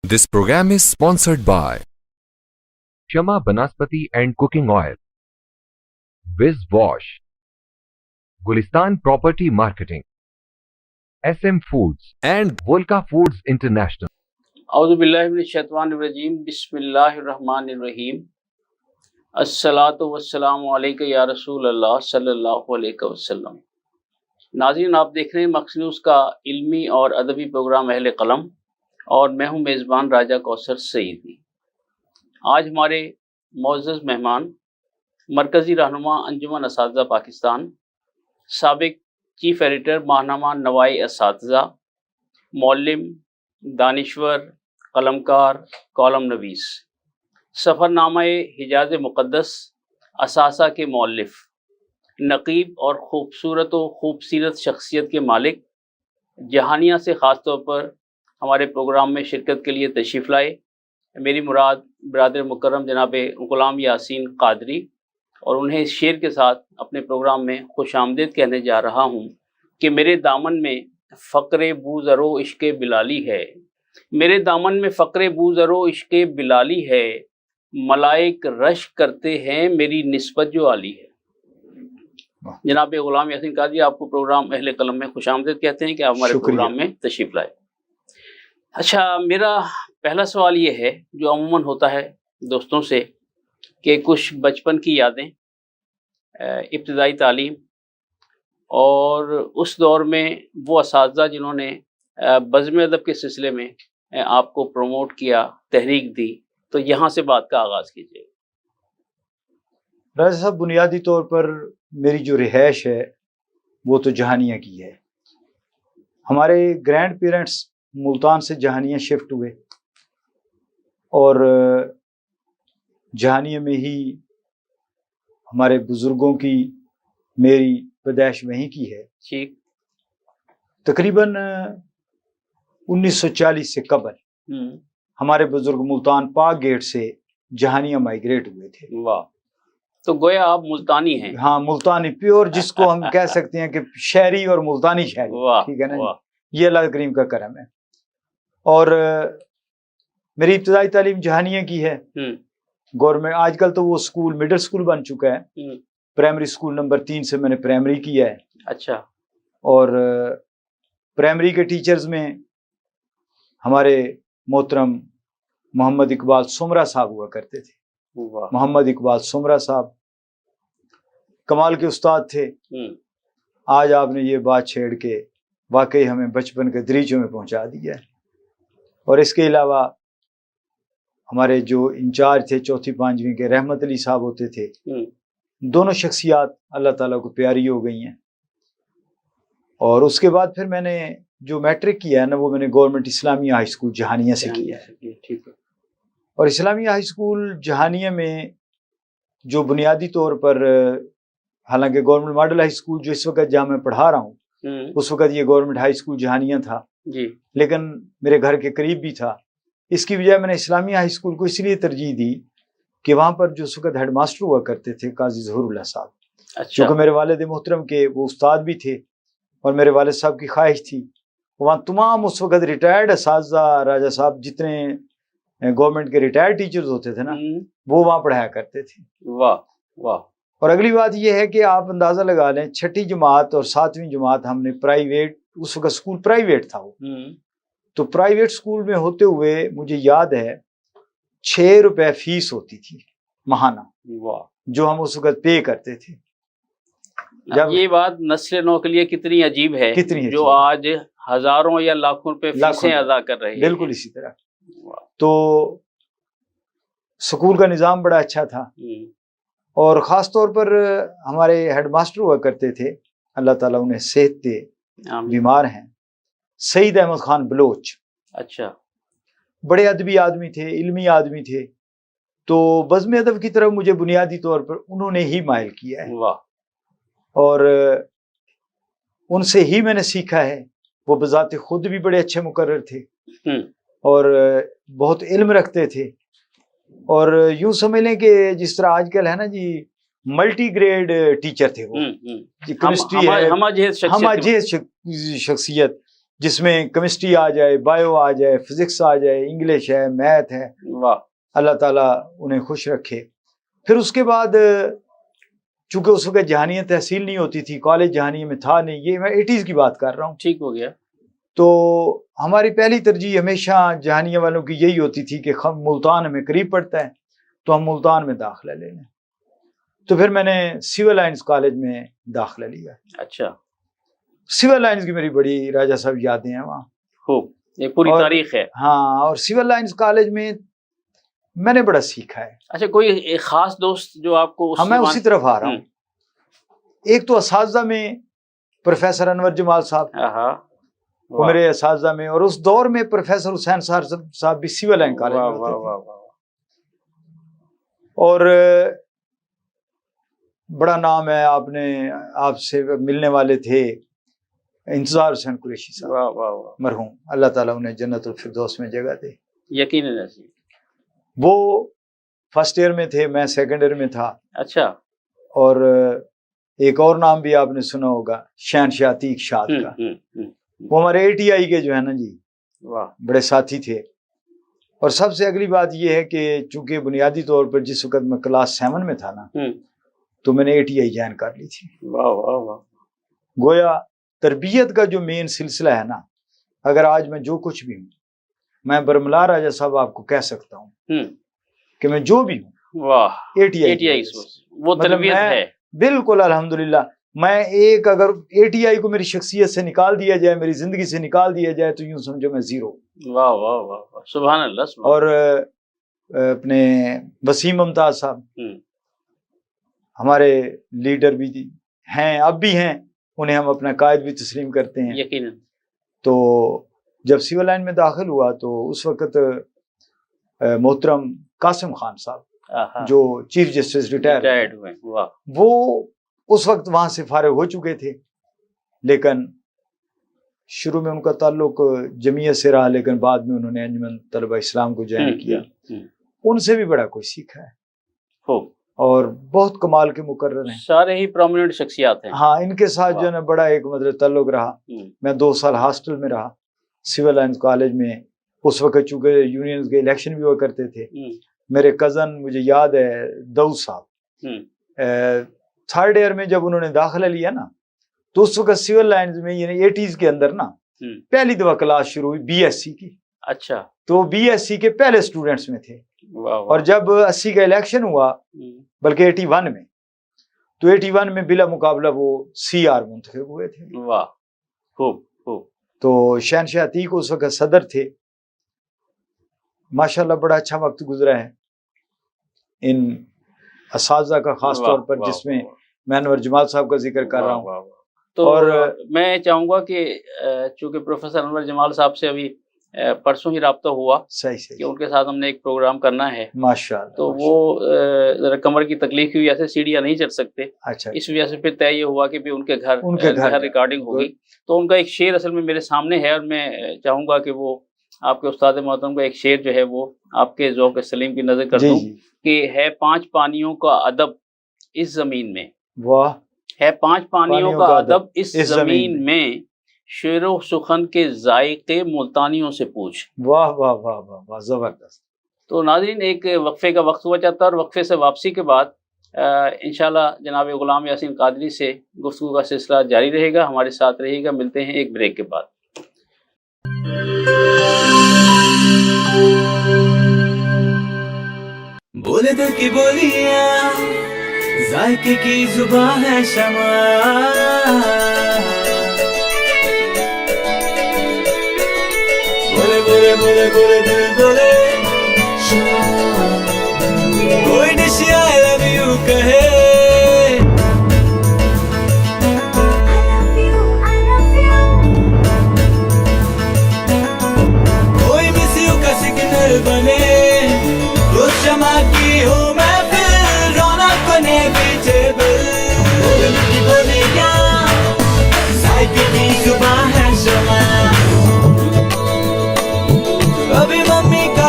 This program is sponsored by Shama Banaspati and Cooking Oil, Viz Wash, Gulistan Property Marketing, SM Foods and Volca Foods International. اعوذ باللہ من الشیطان الرجیم بسم اللہ الرحمن الرحیم الصلاۃ والسلام علیک یا رسول اللہ صلی اللہ علیہ وسلم۔ ناظرین، آپ دیکھ رہے ہیں مقصد نیوز کا علمی اور ادبی پروگرام اہل قلم، اور میں ہوں میزبان راجہ کوثر سعیدی۔ آج ہمارے معزز مہمان مرکزی رہنما انجمن اساتذہ پاکستان، سابق چیف ایڈیٹر ماہنامہ نوائے اساتذہ، معلم، دانشور، قلمکار، کالم نویس، سفر نامہ حجاز مقدس اثاثہ کے مؤلف، نقیب اور خوبصورت و خوبصیرت شخصیت کے مالک، جہانیہ سے خاص طور پر ہمارے پروگرام میں شرکت کے لیے تشریف لائے۔ میری مراد برادر مکرم جناب غلام یاسین قادری، اور انہیں اس شعر کے ساتھ اپنے پروگرام میں خوش آمدید کہنے جا رہا ہوں کہ میرے دامن میں فقر بوذر و عشق بلالی ہے، میرے دامن میں فقر بوذر و عشق بلالی ہے، ملائک رشک کرتے ہیں میری نسبت جو عالی ہے۔ جناب غلام یاسین قادری، آپ کو پروگرام اہل قلم میں خوش آمدید کہتے ہیں کہ آپ ہمارے پروگرام میں تشریف لائے۔ اچھا، میرا پہلا سوال یہ ہے جو عموماً ہوتا ہے دوستوں سے، کہ کچھ بچپن کی یادیں، ابتدائی تعلیم، اور اس دور میں وہ اساتذہ جنہوں نے بزم ادب کے سلسلے میں آپ کو پروموٹ کیا، تحریک دی، تو یہاں سے بات کا آغاز کیجیے۔ راجہ صاحب، بنیادی طور پر میری جو رہائش ہے وہ تو جہانیہ کی ہے۔ ہمارے گرینڈ پیرنٹس ملتان سے جہانیہ شفٹ ہوئے، اور جہانیہ میں ہی ہمارے بزرگوں کی، میری پیدائش وہیں کی ہے۔ ٹھیک۔ تقریباً 1940 سے قبل ہمارے بزرگ ملتان پاک گیٹ سے جہانیہ مائیگریٹ ہوئے تھے۔ واہ، تو گویا آپ ملتانی ہیں۔ ہاں، ملتانی پیور، جس کو ہم کہہ سکتے ہیں کہ شہری اور ملتانی شہری، واہ، ٹھیک ہے نا؟ واہ۔ یہ اللہ کریم کا کرم ہے۔ اور میری ابتدائی تعلیم جہانیہ کی ہے۔ گورنمنٹ، آج کل تو وہ اسکول مڈل اسکول بن چکا ہے، پرائمری اسکول نمبر 3 سے میں نے پرائمری کیا ہے۔ اچھا۔ اور پرائمری کے ٹیچرز میں ہمارے محترم محمد اقبال سمرہ صاحب ہوا کرتے تھے۔ محمد اقبال سمرہ صاحب کمال کے استاد تھے۔ آج آپ نے یہ بات چھیڑ کے واقعی ہمیں بچپن کے دریچوں میں پہنچا دیا ہے۔ اور اس کے علاوہ ہمارے جو انچارج تھے چوتھی پانچویں کے، رحمت علی صاحب ہوتے تھے، دونوں شخصیات اللہ تعالیٰ کو پیاری ہو گئی ہیں۔ اور اس کے بعد پھر میں نے جو میٹرک کیا ہے نا، وہ میں نے گورنمنٹ اسلامیہ ہائی اسکول جہانیہ سے کیا ہے۔ ٹھیک ہے۔ اور اسلامیہ ہائی اسکول جہانیہ میں جو بنیادی طور پر، حالانکہ گورنمنٹ ماڈل ہائی اسکول جو اس وقت جہاں میں پڑھا رہا ہوں، اس وقت یہ گورنمنٹ ہائی اسکول جہانیہ تھا، جی، لیکن میرے گھر کے قریب بھی تھا۔ اس کی بجائے میں نے اسلامیہ ہائی اسکول کو اس لیے ترجیح دی کہ وہاں پر جو اس وقت ہیڈ ماسٹر ہوا کرتے تھے قاضی ظہور اللہ صاحب، اچھا، کیونکہ میرے والد محترم کے وہ استاد بھی تھے، اور میرے والد صاحب کی خواہش تھی وہاں تمام اس وقت ریٹائرڈ اساتذہ، راجہ صاحب جتنے گورنمنٹ کے ریٹائرڈ ٹیچرز ہوتے تھے نا، وہ وہاں پڑھایا کرتے تھے۔ واہ واہ۔ اور اگلی بات یہ ہے کہ آپ اندازہ لگا لیں، 6ٹھی جماعت اور 7ویں جماعت ہم نے پرائیویٹ، اس وقت اسکول پرائیویٹ تھا وہ، تو پرائیویٹ اسکول میں ہوتے ہوئے مجھے یاد ہے 6 روپے فیس ہوتی تھی ماہانہ، جو ہم اس وقت پے کرتے تھے۔ یہ بات نسل نو کے لیے کتنی عجیب ہے، جو آج ہزاروں یا لاکھوں روپے فیسیں ادا کر رہے ہیں۔ بالکل اسی طرح۔ تو اسکول کا نظام بڑا اچھا تھا، اور خاص طور پر ہمارے ہیڈ ماسٹر ہوا کرتے تھے، اللہ تعالیٰ انہیں صحت دے، بیمار ہیں، سعید احمد خان بلوچ۔ اچھا۔ بڑے ادبی آدمی تھے، علمی آدمی تھے، تو بزم ادب کی طرف مجھے بنیادی طور پر انہوں نے ہی مائل کیا ہے، اور ان سے ہی میں نے سیکھا ہے۔ وہ بذات خود بھی بڑے اچھے مقرر تھے، اور بہت علم رکھتے تھے، اور یوں سمجھ لیں کہ جس طرح آج کل ہے نا جی، ملٹی گریڈ ٹیچر تھے وہ، ہم جہیز شخصیت، جس میں کیمسٹری آ جائے، بایو آ جائے، فزکس آ جائے، انگلش ہے، میتھ ہے. واہ. اللہ تعالیٰ انہیں خوش رکھے. پھر اس کے بعد چونکہ اس وقت جہانیہ تحصیل نہیں ہوتی تھی، کالج جہانیہ میں تھا نہیں، یہ میں 80s کی بات کر رہا ہوں. ٹھیک ہو گیا. تو ہماری پہلی ترجیح ہمیشہ جہانیہ والوں کی یہی ہوتی تھی کہ ملتان ہمیں قریب پڑتا ہے تو ہم ملتان میں داخلہ لے لیں. تو پھر میں نے سول لائنز کالج میں داخلہ لیا. اچھا. سول لائنز کی میری بڑی راجہ صاحب یادیں ہیں وہاں. خوب. یہ پوری تاریخ ہے. ہاں، اور سول لائنز کالج میں نے بڑا سیکھا ہے. اچھا، کوئی ایک خاص دوست جو آپ کو؟ ہاں، میں اسی طرف آ رہا ہوں. ایک تو اساتذہ میں پروفیسر انور جمال صاحب، وہ میرے اساتذہ میں، اور اس دور میں پروفیسر حسین صاحب بھی سول لائن کالج میں ہوتے تھے. اور بڑا نام ہے، آپ سے ملنے والے تھے انتظار حسین قریشی صاحب مرحوم، اللہ تعالیٰ انہیں جنت الفردوس میں جگہ دے. یقیناً. وہ فرسٹ ایئر میں تھے، میں سیکنڈ ایئر میں تھا. اچھا. اور ایک اور نام بھی آپ نے سنا ہوگا، شہنشاہ عتیق شاد کا. وہ ہمارے ATI کے جو ہے نا جی، بڑے ساتھی تھے. اور سب سے اگلی بات یہ ہے کہ چونکہ بنیادی طور پر جس وقت میں کلاس 7 میں تھا نا، تو میں نے ATI جوائن کر لی تھی. گویا تربیت کا جو مین سلسلہ ہے نا، اگر آج میں جو کچھ بھی ہوں، میں برملا راجہ صاحب آپ کو کہہ سکتا ہوں کہ میں جو بھی ہوں ATI وہ تربیت ہے. بالکل الحمدللہ. میں اگر ATI کو میری شخصیت سے نکال دیا جائے، میری زندگی سے نکال دیا جائے، تو یوں سمجھو میں زیرو. واہ واہ واہ، سبحان اللہ. اور اپنے وسیم ممتاز صاحب ہمارے لیڈر بھی ہیں، اب بھی ہیں، انہیں ہم اپنا قائد بھی تسلیم کرتے ہیں. یقیناً. تو جب سول لائن میں داخل ہوا تو اس وقت محترم قاسم خان صاحب جو چیف جسٹس ریٹائرڈ ہوئے، وہ اس وقت وہاں سے فارغ ہو چکے تھے. لیکن شروع میں ان کا تعلق جمعیت سے رہا، لیکن بعد میں انہوں نے انجمن طلبہ اسلام کو جوائن کیا. ان سے بھی بڑا کوئی سیکھا ہے، اور بہت کمال کے مقرر ہیں، سارے ہی پرومیننٹ شخصیات ہیں. ہاں، ان کے ساتھ جو ہے نا بڑا ایک مطلب تعلق رہا. میں 2 سال ہاسٹل میں رہا سول لائنز کالج میں. اس وقت چونکہ یونینز کے الیکشن بھی ہوا کرتے تھے. میرے کزن، مجھے یاد ہے، داؤد صاحب، 3rd ایئر میں جب انہوں نے داخلہ لیا نا، تو اس وقت سول لائنز میں یعنی 80s کے اندر نا پہلی دفعہ کلاس شروع ہوئی BSc کی. اچھا. تو BSc کے پہلے اسٹوڈنٹس میں تھے. اور جب 80 کا الیکشن ہوا، بلکہ 81 میں، تو 81 میں بلا مقابلہ وہ CR منتخب ہوئے تھے. واہ، خوب خوب. تو شہنشاہ عتیق اس وقت صدر تھے. ماشاءاللہ بڑا اچھا وقت گزرا ہے ان اساتذہ کا، خاص طور پر جس میں میں انور جمال صاحب کا ذکر کر رہا ہوں. تو میں چاہوں گا کہ چونکہ پروفیسر انور جمال صاحب سے ابھی پرسوں ہی رابطہ ہوا صحیح کہ ان کے ساتھ ہم نے ایک پروگرام کرنا ہے. ماشاءاللہ. تو وہ ذرا کمر کی تکلیف کی وجہ سے سیڑھیاں نہیں چڑھ سکتے. اچھا. اس وجہ سے پھر طے یہ ہوا کہ ان کے گھر ریکارڈنگ ہوگی. تو ان کا ایک شعر اصل میں میرے سامنے ہے، اور میں چاہوں گا کہ وہ آپ کے استاد محترم کا ایک شعر جو ہے وہ آپ کے ذوق سلیم کی نظر کر دوں کہ ہے 5 پانیوں کا ادب اس زمین میں. واہ. ہے 5 پانیوں کا ادب اس زمین میں، شعر و سخن کے ذائقے ملتانیوں سے پوچھ. واہ واہ واہ واہ واہ، زبردست. تو ناظرین، ایک وقفے کا وقت ہوا چاہتا ہے، اور وقفے سے واپسی کے بعد انشاءاللہ جناب غلام یاسین قادری سے گفتگو کا سلسلہ جاری رہے گا. ہمارے ساتھ رہے گا. ملتے ہیں ایک بریک کے بعد. بولے دل کی بولیاں، ذائقے کی زبان ہے شمع، بولے بولے بولے بولے دل بولے، کوئی ڈش آئی لو یو کہے، کوئی مس یو کا سگنل بنے، اس شمع کی ہو میں پھر رونق بنے پیچھے بل. بولنے کی بولیاں، ذائقے کی زبان ہے شمع، کبھی ممی کا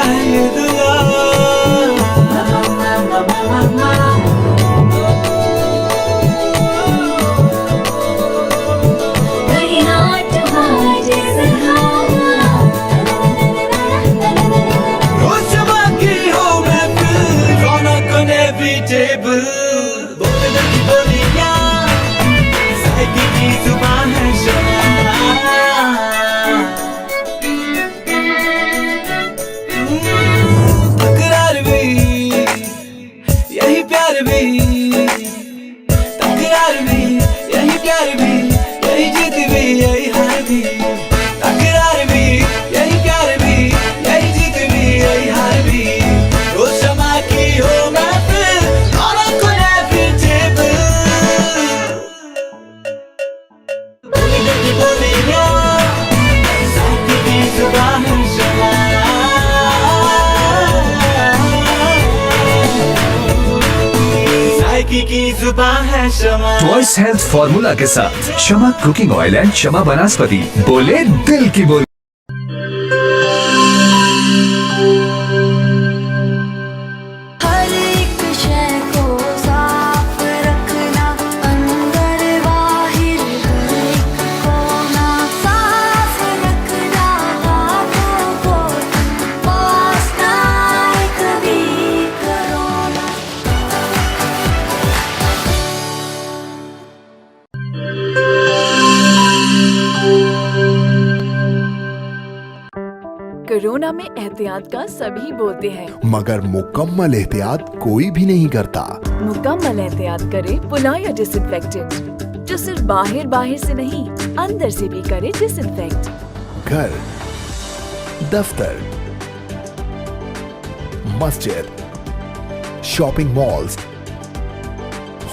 की जुबान है शमा, तकरार भी यही प्यार भी, तकरार भी यही प्यार भी, यही जीत भी यही हार भी, तकरार भी यही प्यार भी, यही जीत भी यही हार भी, रोज शमा की हो महफिल, रौनक को नए जेब, बोली की बोलियां, साथी की जुबान है शमा, साइकी की जुबान है शमा। वॉइस हेल्थ फॉर्मूला के साथ शमा कुकिंग ऑयल एंड शमा वनस्पति, बोले दिल की बोली। हर एक शय को साफ रखना, अंदर बाहर हर एक कोना साफ रखना, हाथों को पास ना आए कभी कोरोना। कोरोना में एहतियात का सभी बोलते हैं, मगर मुकम्मल एहतियात कोई भी नहीं करता। मुकम्मल एहतियात करे पुलाया डिसइंफेक्टेंट, जो सिर्फ बाहर से नहीं अंदर से भी करे डिसइंफेक्ट। घर, दफ्तर, मस्जिद, शॉपिंग मॉल्स,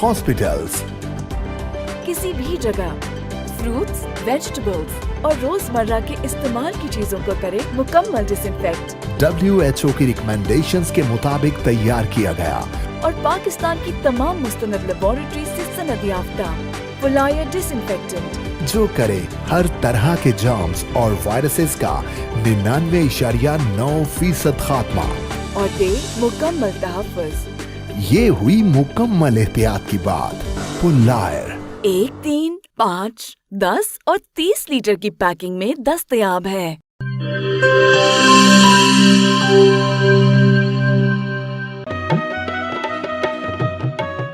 हॉस्पिटल्स, किसी भी जगह फ्रूट्स, वेजिटेबल्स और रोजमर्रा के इस्तेमाल की चीजों को करे मुकम्मल डिसइंफेक्ट। WHO की रिकमेंडेशंस के मुताबिक तैयार किया गया और पाकिस्तान की तमाम मुस्तनद लेबोरेटरी से सनद याफ्ता पुलाया डिसइंफेक्टेंट, जो करे हर तरह के जर्म्स और वायरसेस का 99.9% खात्मा। और दे मुकम्मल तहफ़्फ़ुज़। ये हुई मुकम्मल एहतियात की बात। पुलायर 1, 3, 5, 10 और 30 लीटर की पैकिंग में दस्तयाब है।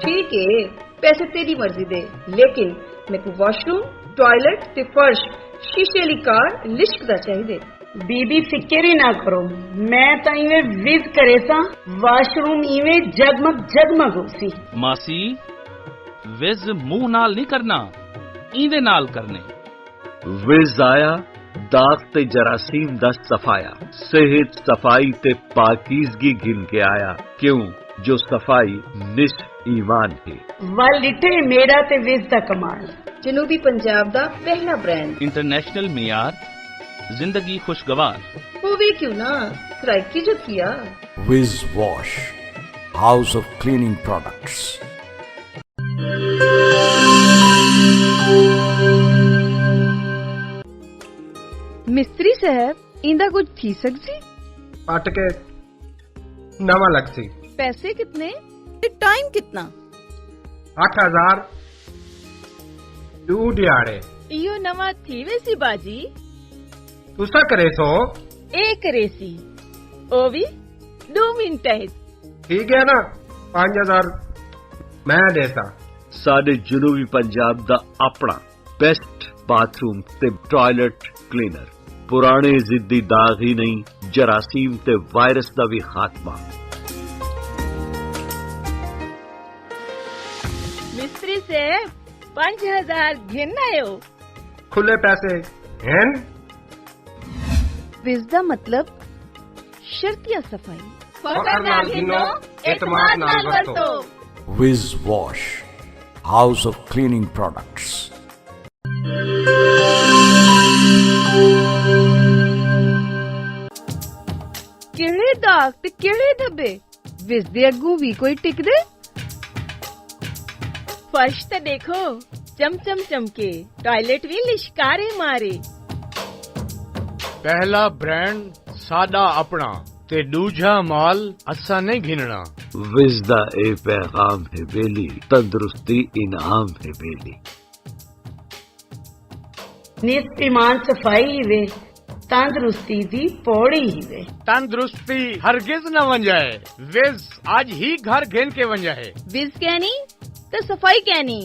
ठीक है, पैसे तेरी मर्जी दे, लेकिन मैं को वॉशरूम, टॉयलेट ते फर्श शीशे वाली कार लिश्क दा चाहिए। बीबी फिक्र ही ना करो, मैं तो इवें विज करे सा, वॉशरूम इवें जगमग जगमग होसी। मासी विज मुंह नाल नहीं करना, इंदे नाल करने। विज आया दाग ते जरासीम दा सफाया, सेहत सफाई ते पाकीज़गी गिन के आया, क्यों जो सफाई निस्फ ईमान है। वल लिटे मेरा ते विज दा कमाल, जनूबी पंजाब दा पहला ब्रांड, इंटरनेशनल मियार, जिंदगी खुशगवार। होवे क्यों ना, सराइकी जो किया। Wiz Wash, House of Cleaning Products. मिस्त्री साहब इंदा कुछ थी सकसी? पट के नवा लग सी। पैसे कितने ते टाइम कितना? 8000 दू दिहाड़े। इयो नवा थी वैसी बाजी। तुसा करे सो? ए करे सी, ओ भी 2 मिनट। ठीक है ना, 5000 मैं देसा। साडे जनूबी पंजाब दा अपना बेस्ट बाथरूम ते टॉयलेट क्लीनर, पुराने जिद्दी दाग ही नहीं, जरासीम ते वायरस दा भी खात्मा। मिस्त्री से 5000 घिन आयो। खुले पैसे हैं? विज़दा मतलब शर्तिया सफाई। फखर नाल गिनो, एतमाद नाल वरतो। Wiz Wash, House of Cleaning Products. किहड़े दाग ते किहड़े धब्बे, विज़ दे अग्गू भी कोई टिक दे। फर्श ते देखो चमचम चमके, टॉयलेट भी लिशकारे मारे। पहला ब्रांड सादा अपना ते दूजा माल असा नहीं घिनना। विज दा ए पैगाम है बेली, तंदुरुस्ती इनाम है बेली। निस्फ ईमान सफाई वे, तंदुरुस्ती दी पौड़ी ही वे। तंदुरुस्ती हरगिज न वन जाए, विज आज ही घर घेन के वन जाए। विज कहनी तो सफाई कहनी।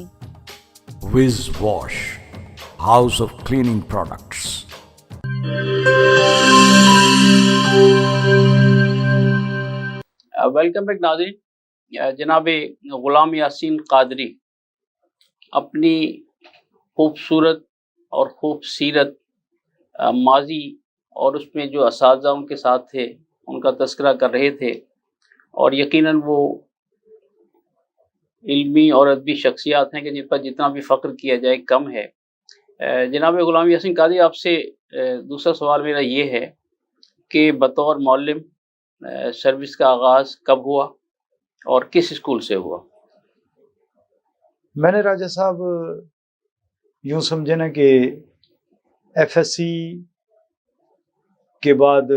Wiz Wash, House of Cleaning Products. Welcome back ناظرین. جناب غلام یاسین قادری اپنی خوبصورت اور خوب سیرت ماضی اور اس میں جو اساتذہ ان کے ساتھ تھے ان کا تذکرہ کر رہے تھے، اور یقیناً وہ علمی اور ادبی شخصیات ہیں کہ جن پر جتنا بھی فخر کیا جائے کم ہے. جناب غلام یاسین قادری، آپ سے دوسرا سوال میرا یہ ہے کہ بطور معلم سروس کا آغاز کب ہوا اور کس اسکول سے ہوا؟ میں نے راجہ صاحب یوں سمجھے نا کہ ایف ایس سی کے بعد،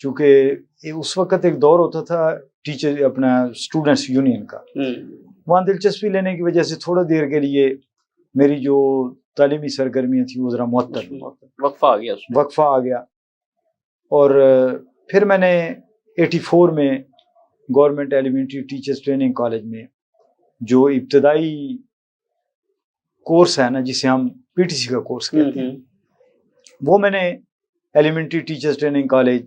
چونکہ اس وقت ایک دور ہوتا تھا ٹیچر اپنا اسٹوڈنٹس یونین کا، وہاں دلچسپی لینے کی وجہ سے تھوڑا دیر کے لیے میری جو تعلیمی سرگرمیاں تھیں وہ ذرا معطل وقفہ آ گیا. اور پھر میں نے 84 میں government elementary teachers training college میں جو ابتدائی کورس ہے نا جسے ہم پی ٹی سی کا کورس کہتے ہیں، وہ میں نے elementary teachers training college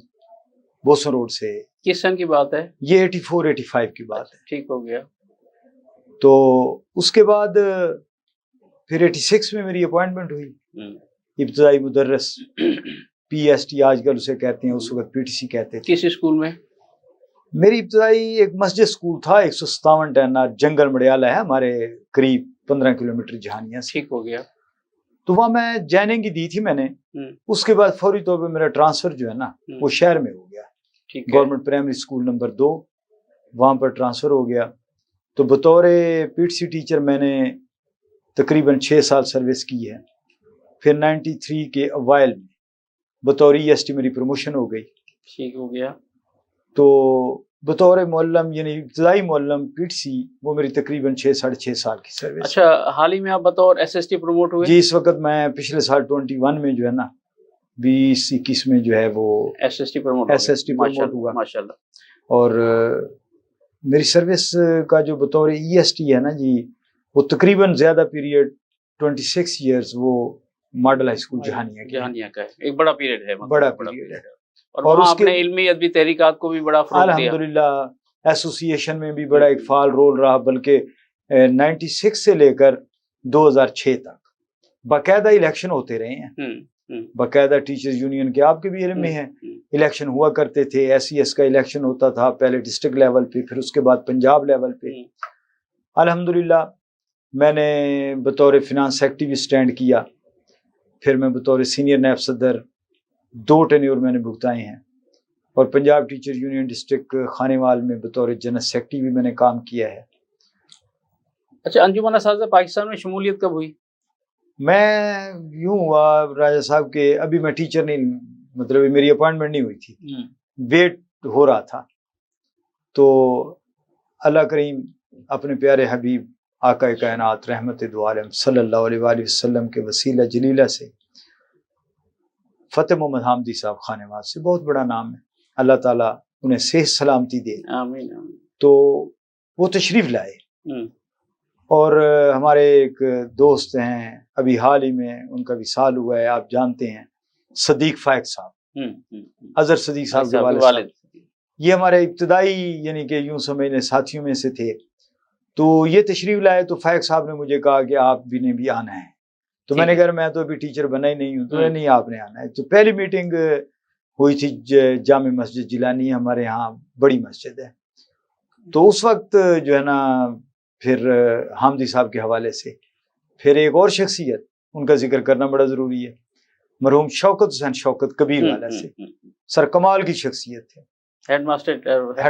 Bosan road سے. کس سن کی بات ہے یہ؟ 84-85 کی بات ہے. ٹھیک ہو گیا. تو اس کے بعد پھر 86 میں میری اپوائنٹمنٹ ہوئی ابتدائی مدرس، پی ایس ٹی آج کل اسے کہتے ہیں، اس وقت پی ٹی سی کہتے تھے. کس اسکول میں؟ میری ابتدائی ایک مسجد اسکول تھا 157 ٹینار جنگل مڑیالہ ہے ہمارے قریب 15 کلومیٹر جہانیاں سے. ٹھیک ہو گیا. تو وہاں میں جوائننگ کی دی تھی میں نے. اس کے بعد فوری طور پہ میرا ٹرانسفر جو ہے نا وہ شہر میں ہو گیا. گورنمنٹ پرائمری اسکول نمبر 2 وہاں پر ٹرانسفر ہو گیا. تو بطور پی ٹی سی ٹیچر میں نے تقریباً 6 سال سروس کی ہے. پھر 93 کے اوائل میں بطور ای ایس ٹی میری پروموشن ہو گئی. ٹھیک ہو گیا. تو بطور معلم یعنی ابتدائی معلم پی ٹی سی وہ میری تقریباً 6-6.5 سال کی سروس. اچھا، حال ہی میں آپ بطور ایس ایس ٹی پروموٹ ہوئے؟ جی، اس وقت میں پچھلے سال 21 میں جو ہے نا 20-21 میں جو ہے وہ ایس ایس ٹی پروموٹ ہوا ماشاءاللہ. اور میری سروس کا جو بطور ای ایس ٹی ہے نا جی وہ تقریباً زیادہ پیریڈ 26 ایئرز وہ ماڈل ہائی اسکول جہانیہ کا ہے. ایک بڑا پیریڈ ہے. بڑا پیریڈ ہے. اور اس کے علمی ادبی تحریکات کو بھی بڑا فروغ دیا. الحمدللہ ایسوسی ایشن میں بھی بڑا ایک فعال رول رہا، بلکہ 96 سے لے کر 2006 تک باقاعدہ الیکشن ہوتے رہے ہیں. باقاعدہ ٹیچرز یونین کے آپ کے بھی علم میں ہیں الیکشن ہوا کرتے تھے. ایس سی ایس کا الیکشن ہوتا تھا پہلے ڈسٹرکٹ لیول پہ، پھر اس کے بعد پنجاب لیول پہ. الحمدللہ میں نے بطور فنانس سیکرٹری بھی سٹینڈ کیا. پھر میں بطور سینئر نیب صدر 2 ٹینیور میں نے بھگتائے ہیں. اور Punjab teacher union district Khanewal میں بطور جنرل سیکرٹری بھی میں نے کام کیا ہے. اچھا، انجمن اساتذہ پاکستان میں شمولیت کب ہوئی؟ میں یوں ہوا راجہ صاحب کہ ابھی میں ٹیچر نہیں، مطلب میری اپوائنٹمنٹ نہیں ہوئی تھی، ویٹ ہو رہا تھا. تو اللہ کریم اپنے پیارے حبیب آقا کائنات رحمت دو عالم صلی اللہ علیہ وآلہ وسلم کے وسیلہ جلیلہ سے فتح محمد حامدی صاحب خانیوال سے، بہت بڑا نام ہے، اللہ تعالیٰ انہیں صحت سلامتی دے. آمین. تو وہ تشریف لائے. اور ہمارے ایک دوست ہیں ابھی حال ہی میں ان کا وصال ہوا ہے، آپ جانتے ہیں، صدیق فائق صاحب، اظہر صدیق صاحب کے والد. یہ ہمارے ابتدائی یعنی کہ یوں سمجھنے ساتھیوں میں سے تھے. تو یہ تشریف لائے تو فائق صاحب نے مجھے کہا کہ آپ بھی نے بھی آنا ہے. تو میں نے کہا میں تو ابھی ٹیچر بنا ہی نہیں ہوں. تو نہیں، آپ نے آنا ہے. تو پہلی میٹنگ ہوئی تھی جامع مسجد جیلانی، ہمارے ہاں بڑی مسجد ہے. تو اس وقت جو ہے نا پھر حامدی صاحب کے حوالے سے پھر ایک اور شخصیت ان کا ذکر کرنا بڑا ضروری ہے، مرحوم شوکت حسین شوکت کبیر والا سے، سر کمال کی شخصیت تھے. ہیڈ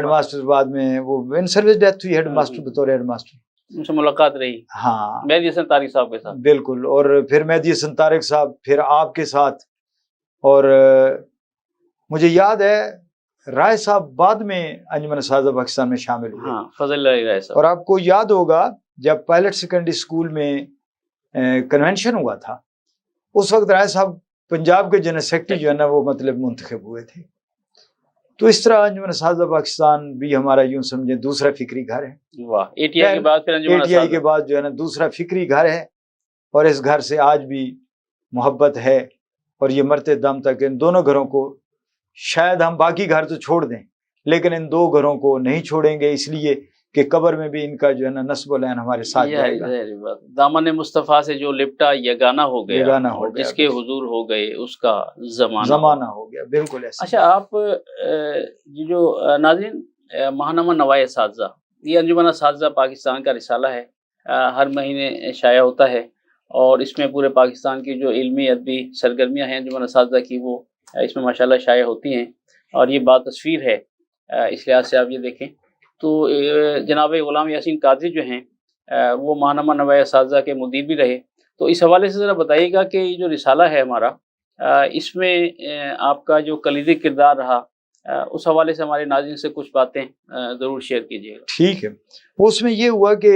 ماسٹر بعد میں وہ ان سروس ڈیتھ ہوئی، ہیڈ ماسٹر بطور ہیڈ ماسٹر. ان سے ملاقات رہی. ہاں، مہدی حسن طارق صاحب کے ساتھ. بالکل. اور پھر مہدی حسن طارق صاحب، پھر آپ کے ساتھ. اور مجھے یاد ہے رائے صاحب بعد میں انجمن اساتذہ پاکستان میں شامل ہوئے. ہاں، فضل رائے صاحب. اور آپ کو یاد ہوگا جب پائلٹ سیکنڈری اسکول میں کنونشن ہوا تھا، اس وقت رائے صاحب پنجاب کے جنرل سیکرٹری جو ہے نا وہ مطلب منتخب ہوئے تھے. تو اس طرح انجمن اساتذہ پاکستان بھی ہمارا یوں سمجھیں دوسرا فکری گھر ہے. واہ. اے ٹی آئی کے بعد پھر انجمن اے ٹی آئی کے بعد جو ہے نا دوسرا فکری گھر ہے. اور اس گھر سے آج بھی मोहब्बत है, और ये मरते दम तक इन दोनों घरों को, शायद हम बाकी घर तो छोड़ दें लेकिन इन दो घरों को नहीं छोड़ेंगे, इसलिए कि कब्र में भी इनका जो है ना नस्ब व लैन हमारे साथ जाएगा। दामन मुस्तफ़ा से जो लिपटा यगाना हो गया, यगाना हो और गया, जिसके हुजूर हो गए उसका जमाना हो गया, बिल्कुल ऐसा। अच्छा, आप ये जो नाज़रीन, महानामा नवाए साज़ा, ये अंजुमन साज़ा पाकिस्तान का रिसाला है, हर महीने शाया होता है, और इसमें पूरे पाकिस्तान की जो इल्मी अदबी सरगर्मियाँ हैं अंजुमन साज़ा की, वो इसमें माशाल्लाह शाया होती हैं, और ये बात तस्वीर है। इस लिहाज से आप ये देखें तो जनाब ग़ुलाम यासीन कादरी जो हैं वो महानामा नवाए साज़ा के मुदीर भी रहे। तो इस हवाले से ज़रा बताइएगा कि ये जो रिसाला है हमारा, इसमें आपका जो कलीदी किरदार रहा, उस हवाले से हमारे नाज़रीन से कुछ बातें ज़रूर शेयर कीजिएगा। ठीक है। उसमें ये हुआ कि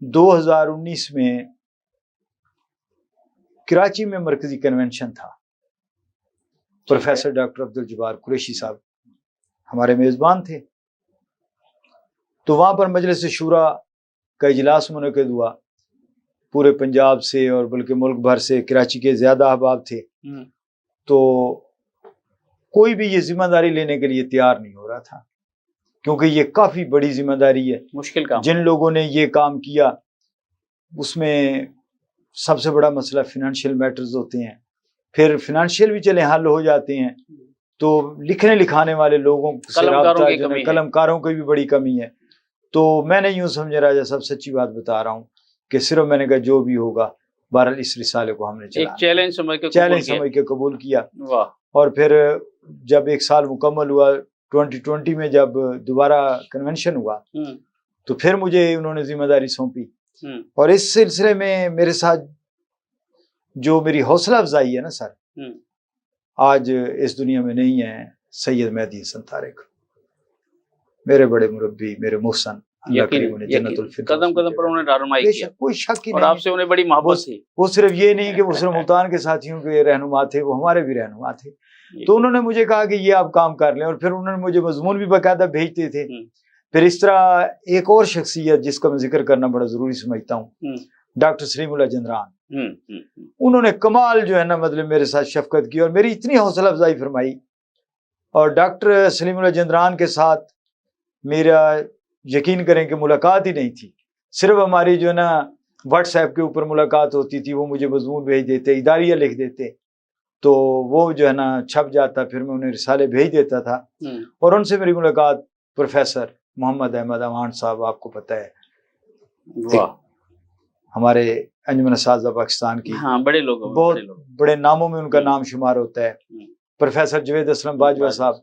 2019 में कराची में मरकजी कन्वेंशन था। प्रोफेसर डॉक्टर अब्दुल जब्बार कुरैशी साहब हमारे मेज़बान थे। तो वहाँ पर मजलिस शूरा का इजलास मुनक़िद हुआ, पूरे पंजाब से और बल्कि मुल्क भर से, कराची के ज़्यादा अहबाब थे। तो कोई भी ये जिम्मेदारी लेने के लिए तैयार नहीं हो रहा था, क्योंकि ये काफ़ी बड़ी जिम्मेदारी है, मुश्किल काम। जिन लोगों ने ये काम किया उसमें सबसे बड़ा मसला फिनेंशियल मैटर्स होते हैं, फिर फिनेंशियल भी चले हल हो जाते हैं, तो लिखने लिखाने वाले लोगों से राब्ता जो है, कलमकारों की भी बड़ी कमी है। तो मैंने यूँ समझे राजा साहब, सच्ची बात बता रहा हूँ कि सिर्फ मैंने कहा जो भी होगा, बहरहाल इस रिसाले को हमने एक चैलेंज समझ के कबूल किया। और फिर जब एक साल मुकम्मल हुआ, 2020 में जब दोबारा कन्वेंशन हुआ, तो फिर मुझे उन्होंने जिम्मेदारी सौंपी, और इस सिलसिले में मेरे साथ जो मेरी हौसला अफजाई है ना सर, आज इस दुनिया में नहीं है सैयद मेहदी हसन तारिक, मेरे बड़े मुरब्बी, मेरे मोहसन, कदम कदम पर उन्होंने रहनुमाई किया, कोई शक ही और नहीं। आपसे उन्हें बड़ी मोहब्बत थी। वो सिर्फ ये नहीं कि वो सिर्फ मुल्तान के साथियों के रहनुमा थे, वो हमारे भी रहनुमा थे। तो उन्होंने मुझे कहा कि ये आप काम कर लें, और फिर उन्होंने मुझे मजमून भी बाकायदा भेजते थे। फिर इस तरह एक और शख्सियत जिसका मैं जिक्र करना बड़ा जरूरी समझता हूँ, डॉक्टर सलीमुल्लाह जंदरान, उन्होंने कमाल जो है ना मतलब मेरे साथ शफकत की और मेरी इतनी हौसला अफजाई फरमाई। और डॉक्टर सलीमुल्लाह जंदरान के साथ मेरा यकीन करें कि मुलाकात ही नहीं थी, सिर्फ हमारी जो है ना व्हाट्सएप के ऊपर मुलाकात होती थी। वो मुझे मजमून भेज देते, इदारिया लिख देते, तो वो जो है ना छप जाता, फिर मैं उन्हें रिसाले भेज देता था। और उनसे मेरी मुलाकात प्रोफेसर मोहम्मद अहमद अमान साहब, आपको पता है हमारे अंजुमन साज़ा पाकिस्तान की, बड़े लोग, बहुत बड़े नामों में उनका नाम शुमार होता है। प्रोफेसर जवेद असलम बाजवा साहब,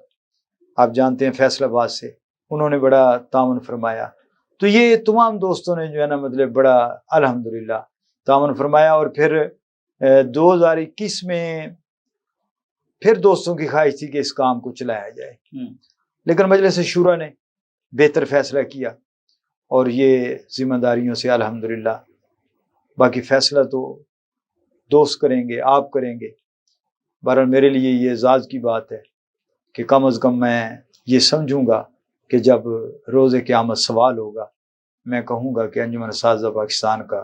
आप जानते हैं फैसलाबाद से, उन्होंने बड़ा ताउन फरमाया। तो ये तमाम दोस्तों ने जो है ना मतलब बड़ा अल्हम्दुलिल्लाह ताउन फरमाया। और फिर 2021 में फिर दोस्तों की ख्वाहिश थी कि इस काम को चलाया जाए, लेकिन मजलिस शूरा ने बेहतर फैसला किया, और ये जिम्मेदारियों से अल्हम्दुलिल्लाह, बाकी फैसला तो दोस्त करेंगे, आप करेंगे। बहरहाल मेरे लिए ये एजाज़ की बात है कि कम अज़ कम मैं ये समझूंगा कि जब रोज़े क़यामत सवाल होगा, मैं कहूँगा कि अंजुमन साज़ा पाकिस्तान का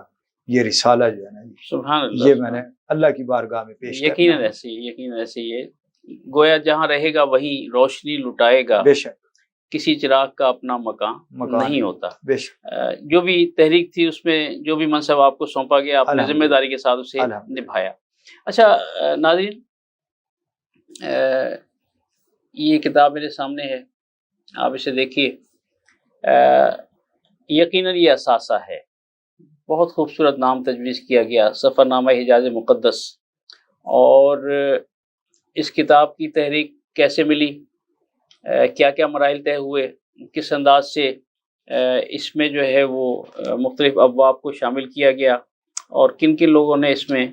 ये रिसाला जो है ना, सुभान अल्लाह, ये मैंने अल्लाह की बारगाह में पेश किया। यकीन ऐसी ये गोया जहाँ रहेगा वहीं रोशनी लुटाएगा, बेशक किसी चिराग का अपना मकान नहीं होता। बेशक जो भी तहरीक थी उसमें जो भी मनसब आपको सौंपा गया, आपने जिम्मेदारी के साथ उसे निभाया। अच्छा नाज़रीन, ये किताब मेरे सामने है, आप इसे देखिए। यकीनन ये असासा है, बहुत खूबसूरत नाम तजवीज़ किया गया, सफ़रनामा हिजाज़ मुक़द्दस। और इस किताब की तहरीक कैसे मिली, क्या क्या मराइल तय हुए, किस अंदाज से इसमें जो है वो मुख्तलिफ अबवाब को शामिल किया गया, और किन किन लोगों ने इसमें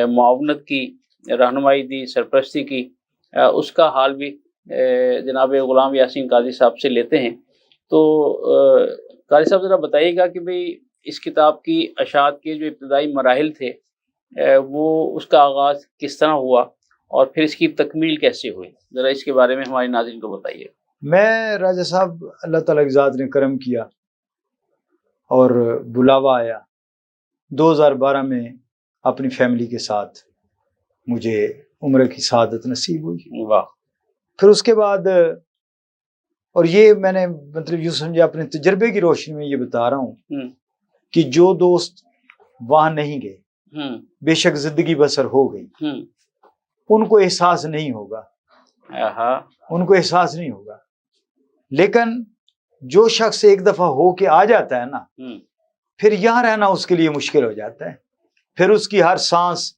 मुआवनत की, रहनुमाई दी, सरपरस्ती की, उसका हाल भी जनाब ग़ुलाम यासीन कादरी साहब से लेते हैं। तो कादरी साहब ज़रा बताइएगा कि भाई इस किताब की अशात के जो इब्तदाई मराहिल थे, वो उसका आगाज़ किस तरह हुआ और फिर इसकी तकमील कैसे हुई, ज़रा इसके बारे में हमारे नाज़रीन को बताइए। मैं राजा साहब, अल्लाह ताला की ज़ात ने करम किया और बुलावा आया 2012 में अपनी फैमिली के साथ मुझे उम्र की सादत नसीब हुई। वाह। फिर उसके बाद, और ये मैंने मतलब यूँ समझे अपने तजर्बे की रोशनी में ये बता रहा हूँ कि जो दोस्त वहाँ नहीं गए, बेशक जिंदगी बसर हो गई, उनको एहसास नहीं होगा, उनको एहसास नहीं होगा। लेकिन जो शख्स एक दफा हो के आ जाता है ना, फिर यहाँ रहना उसके लिए मुश्किल हो जाता है। फिर उसकी हर सांस,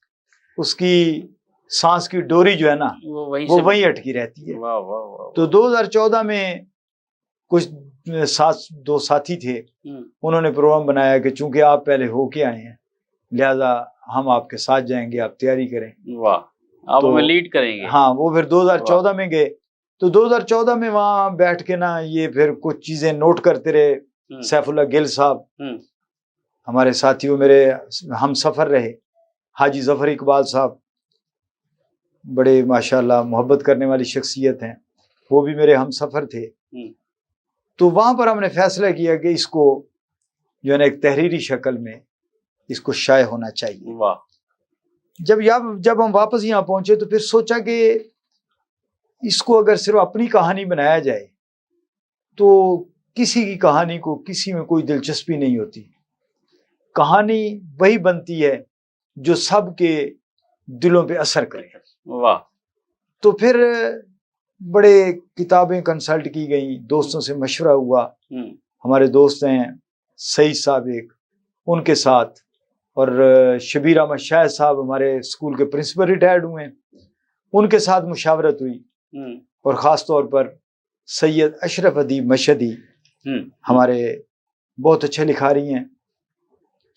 उसकी सांस की डोरी जो है ना वो वहीं अटकी रहती है। वाह वाह वाह। तो 2014 में कुछ दो साथी थे, उन्होंने प्रोग्राम बनाया कि चूंकि आप पहले होके आए हैं लिहाजा हम आपके साथ जाएंगे, आप तैयारी करें। वाह, आप तो हमें लीड करेंगे। हाँ, वो फिर 2014 में गए। तो 2014 में वहाँ बैठ के ना ये फिर कुछ चीजें नोट करते रहे। सैफुल्लाह गिल साहब हमारे साथी, वो मेरे हम सफर रहे। हाजी जफर इकबाल साहब बड़े माशाल्लाह मोहब्बत करने वाली शख्सियत हैं, वो भी मेरे हम सफर थे। तो वहाँ पर हमने फैसला किया कि इसको जो है ना एक तहरीरी शक्ल में इसको शाये होना चाहिए। वाह। जब हम वापस यहाँ पहुंचे तो फिर सोचा कि इसको अगर सिर्फ अपनी कहानी बनाया जाए तो किसी की कहानी को किसी में कोई दिलचस्पी नहीं होती। कहानी वही बनती है जो सबके दिलों पे असर करे। वाह। तो फिर बड़े किताबें कंसल्ट की गई, दोस्तों से मशवरा हुआ। हमारे दोस्त हैं सईद साहब एक, उनके साथ, और शबीर अहमद शाह साहब हमारे स्कूल के प्रिंसिपल रिटायर्ड हुए हैं, उनके साथ मुशावरत हुई। और ख़ास तौर पर सैयद अशरफ अदीब मशहदी हमारे बहुत अच्छे लिखारी हैं,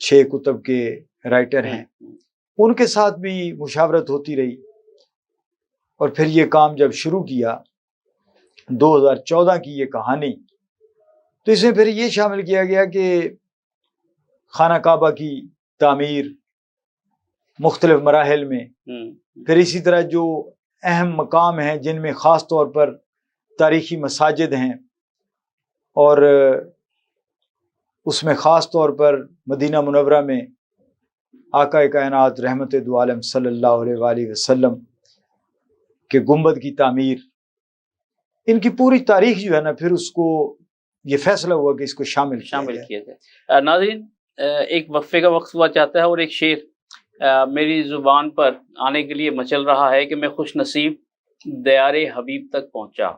6 कुतब के राइटर हैं, उनके साथ भी मुशावरत होती रही। और फिर ये काम जब शुरू किया 2014 की ये कहानी, तो इसमें फिर ये शामिल किया गया कि खाना काबा की तामीर मुख्तलिफ मराहिल में, फिर इसी तरह जो अहम मकाम हैं जिनमें ख़ास तौर पर तारीख़ी मसाजिद हैं, और उसमें ख़ास तौर पर मदीना मुनव्वरा में आका कायनात रहमत दो आलम सल्लल्लाहु अलैहि वसल्लम के गुंबद की तामीर, इनकी पूरी तारीख जो है ना, फिर उसको ये फैसला हुआ कि इसको शामिल किया जाए। नाज़रीन, एक वक्फे का वक्त हुआ चाहता है और एक शेर मेरी ज़ुबान पर आने के लिए मचल रहा है कि मैं खुश नसीब दयारे हबीब तक पहुँचा।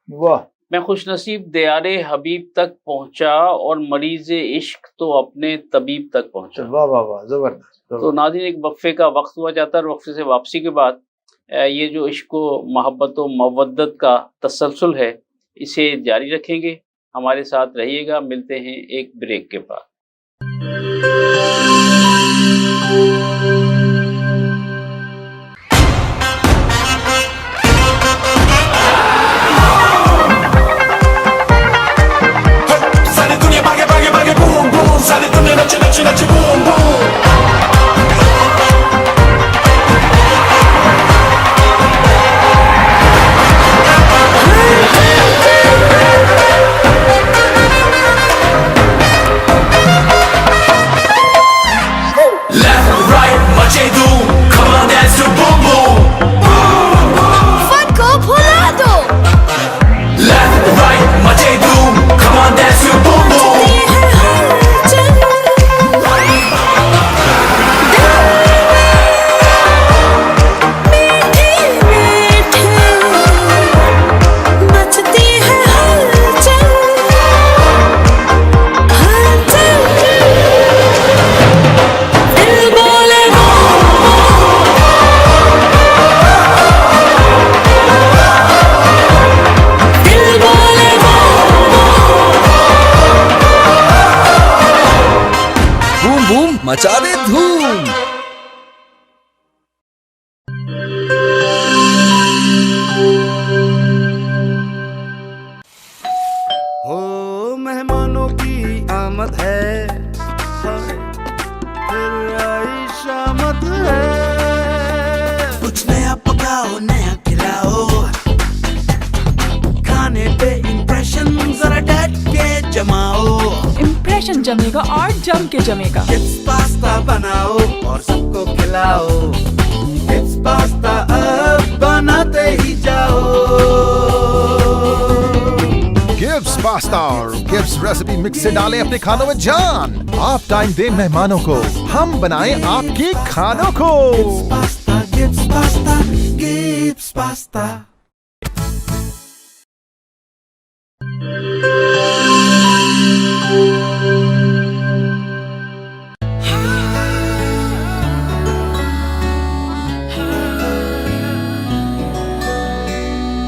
वाह। मैं खुश नसीब दयारे हबीब तक पहुँचा और मरीज़ इश्क तो अपने तबीब तक पहुँचा। वाह वाह वाह, ज़बरदस्त। तो नाज़रीन, एक वक्फे का वक्त हुआ जाता है और वक्फे से वापसी के बाद ये जो इश्क व मोहब्बत व मवद्दत का तसलसल है इसे जारी रखेंगे। हमारे साथ रहिएगा। मिलते हैं एक ब्रेक के बाद। मचा दे धूम। हो मेहमानों की आमद है, फिर आई शामत है। कुछ नया पकाओ, नया खिलाओ, खाने पे इम्प्रेशन जरा डट के जमाओ। इम्प्रेशन जमेगा और जम के जमेगा। पास्ता बनाओ और सबको खिलाओ। पास्ता अब बनाते ही जाओ। गिब्स पास्ता और गिब्स रेसिपी मिक्स से डालें अपने खानों में जान। आप टाइम दें मेहमानों को, हम बनाएं आपके खानों को। Gibbs pasta, Gibbs pasta.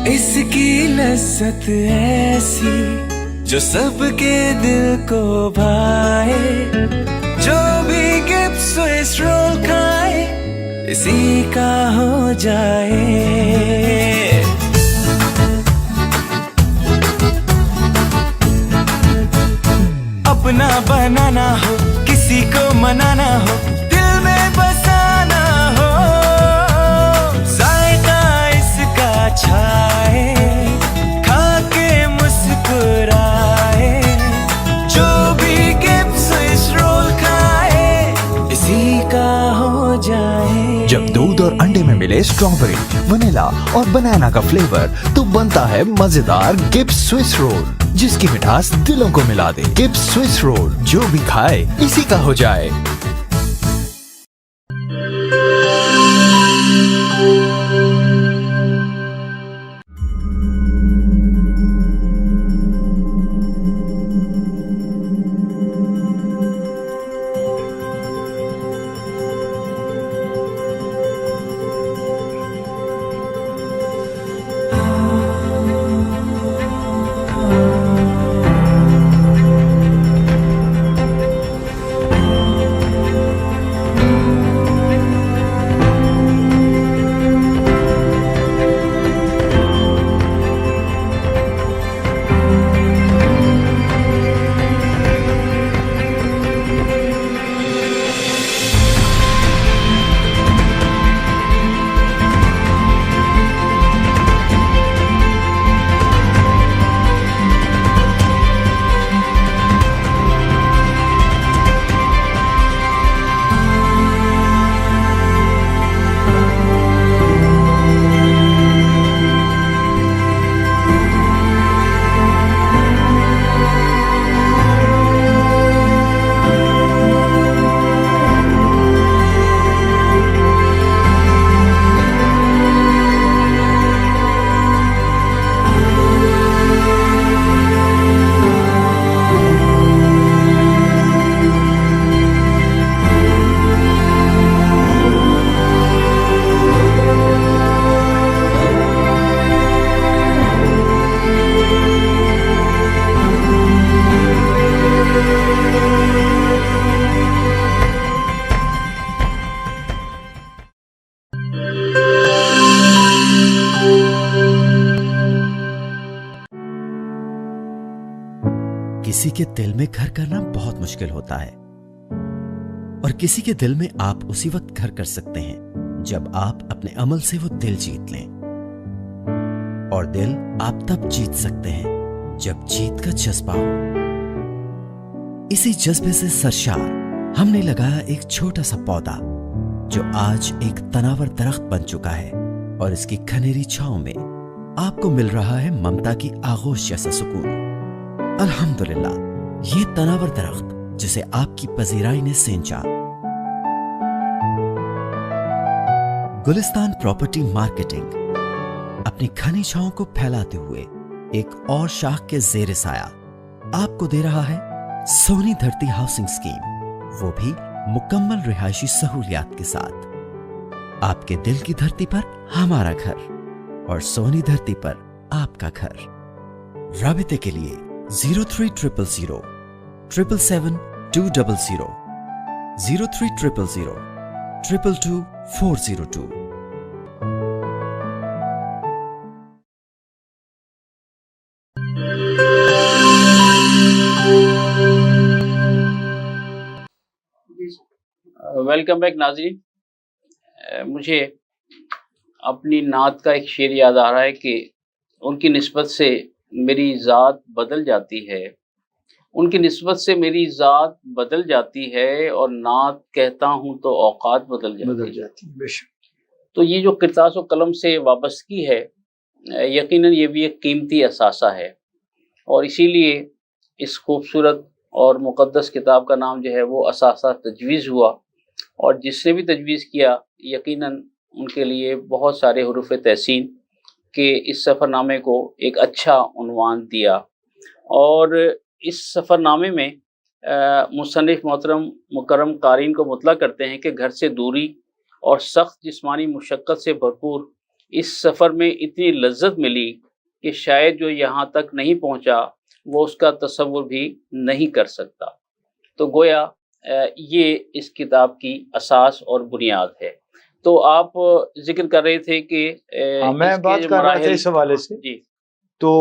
इसकी लज्जत ऐसी जो सबके दिल को भाए, जो भी गिब्स स्विस रोल खाए इसी का हो जाए। अपना बनाना हो, किसी को मनाना हो, दिल में बसाना हो, जायका इसका छाए, खा के मुस्कुराए, जो भी गिब्स स्विस रोल खाए इसी का हो जाए। जब दूध और अंडे में मिले स्ट्रॉबेरी, वनीला और बनाना का फ्लेवर, तो बनता है मजेदार गिब्स स्विस रोल, जिसकी मिठास दिलों को मिला दे। गिब्स स्विस रोल, जो भी खाए इसी का हो जाए। किसी के दिल में घर करना बहुत मुश्किल होता है, और किसी के दिल में आप उसी वक्त घर कर सकते हैं जब आप अपने अमल से वो दिल जीत लें। और दिल आप तब जीत सकते हैं जब जीत का जज्बा हो। इसी जज्बे से सरशार हमने लगाया एक छोटा सा पौधा जो आज एक तनावर दरख्त बन चुका है, और इसकी खनेरी छांव में आपको मिल रहा है ममता की आगोश जैसा सुकून। अल्हम्दुलिल्लाह, ये तनावर दरख्त जिसे आपकी पजीराई ने सेंचा। गुलिस्तान प्रॉपर्टी मार्केटिंग अपनी घनी छांव को फैलाते हुए एक और शाख के जेर साया आपको दे रहा है सोनी धरती हाउसिंग स्कीम, वो भी मुकम्मल रिहायशी सहूलियात के साथ। आपके दिल की धरती पर हमारा घर, और सोनी धरती पर आपका घर। राबिते के लिए 0300 777 200 0300 222 402। वेलकम बैक नाज़रीन। मुझे अपनी नात का एक शेर याद आ रहा है कि उनकी निस्बत से मेरी ज़ात बदल जाती है, उनकी निस्बत से मेरी ज़ात बदल जाती है, और नात कहता हूँ तो औकात बदल जाती है। बेशक। تو یہ جو قرطاس و قلم سے وابستگی ہے یقیناً یہ بھی ایک قیمتی اثاثہ ہے، اور اسی لیے اس خوبصورت اور مقدس کتاب کا نام جو ہے وہ اثاثہ تجویز ہوا، اور جس نے بھی تجویز کیا یقیناً ان کے لیے بہت سارے حروف تحسین کہ اس سفر نامے کو ایک اچھا عنوان دیا۔ اور اس سفر نامے میں مصنف محترم مکرم قارئین کو مطلع کرتے ہیں کہ گھر سے دوری اور سخت جسمانی مشقت سے بھرپور اس سفر میں اتنی لذت ملی کہ شاید جو یہاں تک نہیں پہنچا وہ اس کا تصور بھی نہیں کر سکتا۔ تو گویا یہ اس کتاب کی اساس اور بنیاد ہے۔ تو آپ ذکر کر رہے تھے کہ میں بات کر رہا تھا اس حوالے سے جی، تو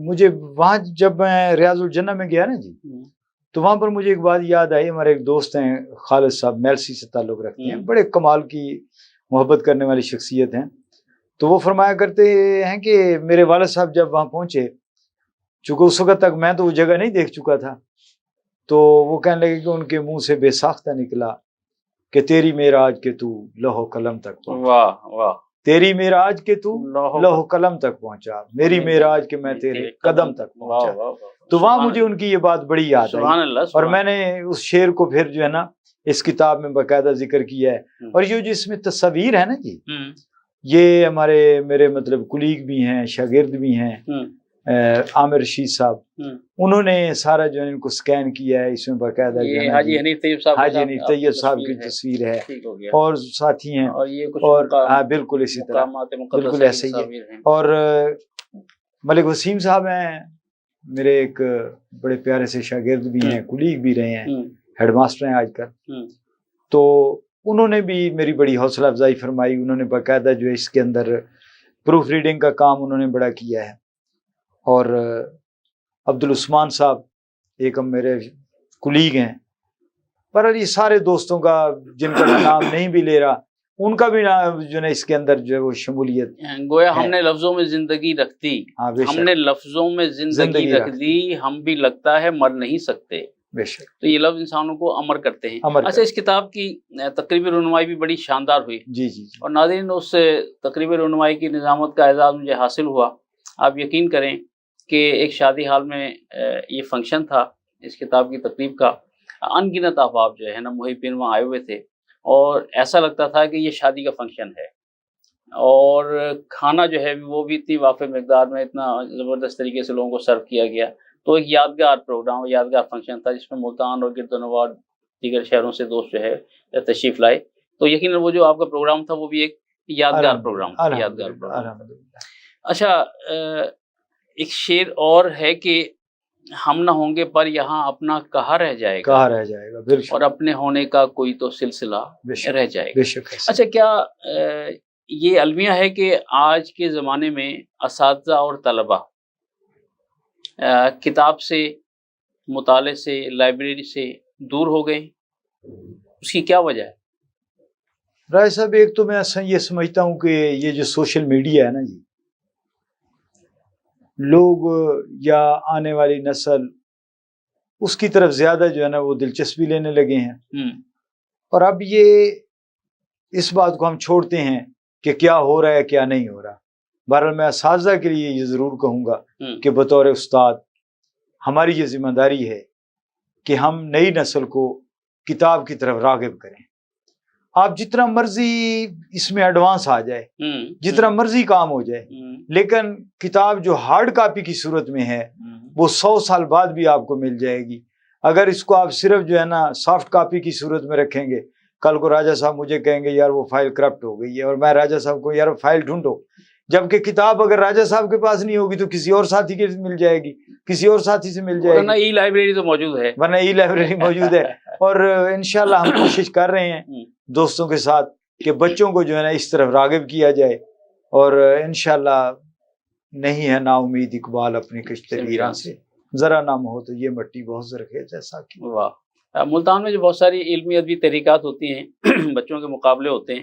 مجھے وہاں جب میں ریاض الجنہ میں گیا نا جی، تو وہاں پر مجھے ایک بات یاد آئی۔ ہمارے ایک دوست ہیں خالد صاحب، میلسی سے تعلق رکھتے ہیں، بڑے کمال کی محبت کرنے والی شخصیت ہیں۔ تو وہ فرمایا کرتے ہیں کہ میرے والد صاحب جب وہاں پہنچے، چونکہ اس وقت تک میں تو وہ جگہ نہیں دیکھ چکا تھا، تو وہ کہنے لگے کہ ان کے منہ سے بے ساختہ نکلا کہ تیری معراج کے تو لوح قلم تک پہنچا۔ واہ واہ، تیری معراج کے تو لوح قلم تک پہنچا، میری معراج کے میں تیرے قدم تک پہنچا۔ تو وہاں مجھے ان کی یہ بات بڑی یاد آئی، اور میں نے اس شعر کو پھر جو ہے نا اس کتاب میں باقاعدہ ذکر کیا ہے۔ اور یہ جو اس میں تصاویر ہے نا جی، یہ میرے مطلب کلیگ بھی ہیں، شاگرد بھی ہیں، عامر رشید صاحب، انہوں نے سارا جو ہے ان کو سکین کیا ہے۔ اس میں باقاعدہ حاجی حنیف طیب صاحب، حاجی حنیف طیب صاحب کی تصویر ہے، اور ساتھی ہیں، اور ہاں بالکل اسی طرح، بالکل ایسے ہی ہے۔ اور ملک وسیم صاحب ہیں میرے ایک بڑے پیارے سے شاگرد بھی ہیں، کلیگ بھی رہے ہیں، ہیڈ ماسٹر ہیں آج کل۔ تو انہوں نے بھی میری بڑی حوصلہ افزائی فرمائی۔ انہوں نے باقاعدہ جو ہے اس کے اندر پروف ریڈنگ کا کام انہوں نے بڑا کیا ہے۔ اور عبدالعثمان صاحب ایک میرے کلیگ ہیں، پر یہ سارے دوستوں کا جن کا نام نہیں بھی لے رہا، ان کا بھی نام جو ہے اس کے اندر جو ہے وہ شمولیت گویا ہم نے لفظوں میں زندگی رکھ دی، ہم نے لفظوں میں زندگی رکھ دی، ہم بھی لگتا ہے مر نہیں سکتے۔ بے شک، تو یہ لفظ انسانوں کو امر کرتے ہیں۔ اچھا، اس کتاب کی تقریبی رونمائی بھی بڑی شاندار ہوئی۔ جی جی، اور ناظرین، اس تقریبی رونمائی کی نظامت کا اعزاز مجھے حاصل ہوا۔ آپ یقین کریں کہ ایک شادی حال میں یہ فنکشن تھا اس کتاب کی تقریب کا، ان گنت احباب جو ہے نا محبین وہاں آئے ہوئے تھے، اور ایسا لگتا تھا کہ یہ شادی کا فنکشن ہے، اور کھانا جو ہے وہ بھی اتنی وافر مقدار میں اتنا زبردست طریقے سے لوگوں کو سرو کیا گیا۔ تو ایک یادگار پروگرام، یادگار فنکشن تھا جس میں ملتان اور گرد و نواح دیگر شہروں سے دوست جو ہے تشریف لائے۔ تو یقیناً وہ جو آپ کا پروگرام تھا وہ بھی ایک یادگار پروگرام تھا، یادگار پروگرام۔ اچھا، ایک شعر اور ہے کہ ہم نہ ہوں گے پر یہاں اپنا کہاں رہ جائے گا، کہاں رہ جائے گا، بالکل، اور اپنے ہونے کا کوئی تو سلسلہ رہ جائے گا۔ بے شک۔ اچھا، کیا یہ المیہ ہے کہ آج کے زمانے میں اساتذہ اور طلبہ کتاب سے، مطالعے سے، لائبریری سے دور ہو گئے؟ اس کی کیا وجہ ہے؟ رائے صاحب، ایک تو میں یہ سمجھتا ہوں کہ یہ جو سوشل میڈیا ہے نا جی، لوگ یا آنے والی نسل اس کی طرف زیادہ جو ہے نا وہ دلچسپی لینے لگے ہیں، اور اب یہ اس بات کو ہم چھوڑتے ہیں کہ کیا ہو رہا ہے کیا نہیں ہو رہا۔ بہرحال میں اساتذہ کے لیے یہ ضرور کہوں گا کہ بطور استاد ہماری یہ ذمہ داری ہے کہ ہم نئی نسل کو کتاب کی طرف راغب کریں۔ آپ جتنا مرضی اس میں ایڈوانس آ جائے، جتنا مرضی کام ہو جائے، لیکن کتاب جو ہارڈ کاپی کی صورت میں ہے وہ 100 سال بعد بھی آپ کو مل جائے گی۔ اگر اس کو آپ صرف جو ہے نا سافٹ کاپی کی صورت میں رکھیں گے، کل کو راجہ صاحب مجھے کہیں گے یار وہ فائل کرپٹ ہو گئی ہے، اور میں راجہ صاحب کو یار فائل ڈھونڈو، جبکہ کتاب اگر راجہ صاحب کے پاس نہیں ہوگی تو کسی اور ساتھی کے مل جائے گی، کسی اور ساتھی سے مل جائے گی، ورنہ ای لائبریری تو موجود ہے، ورنہ ای لائبریری موجود ہے۔ اور انشاءاللہ ہم کوشش کر رہے ہیں دوستوں کے ساتھ کہ بچوں کو جو ہے نا اس طرف راغب کیا جائے، اور انشاءاللہ نہیں ہے نا امید اقبال اپنی کشت ویراں سے، ذرا نام ہو تو یہ مٹی بہت زرخیز ہے ساقی۔ واہ، ملتان میں جو بہت ساری علمی ادبی تحریکات ہوتی ہیں، بچوں کے مقابلے ہوتے ہیں،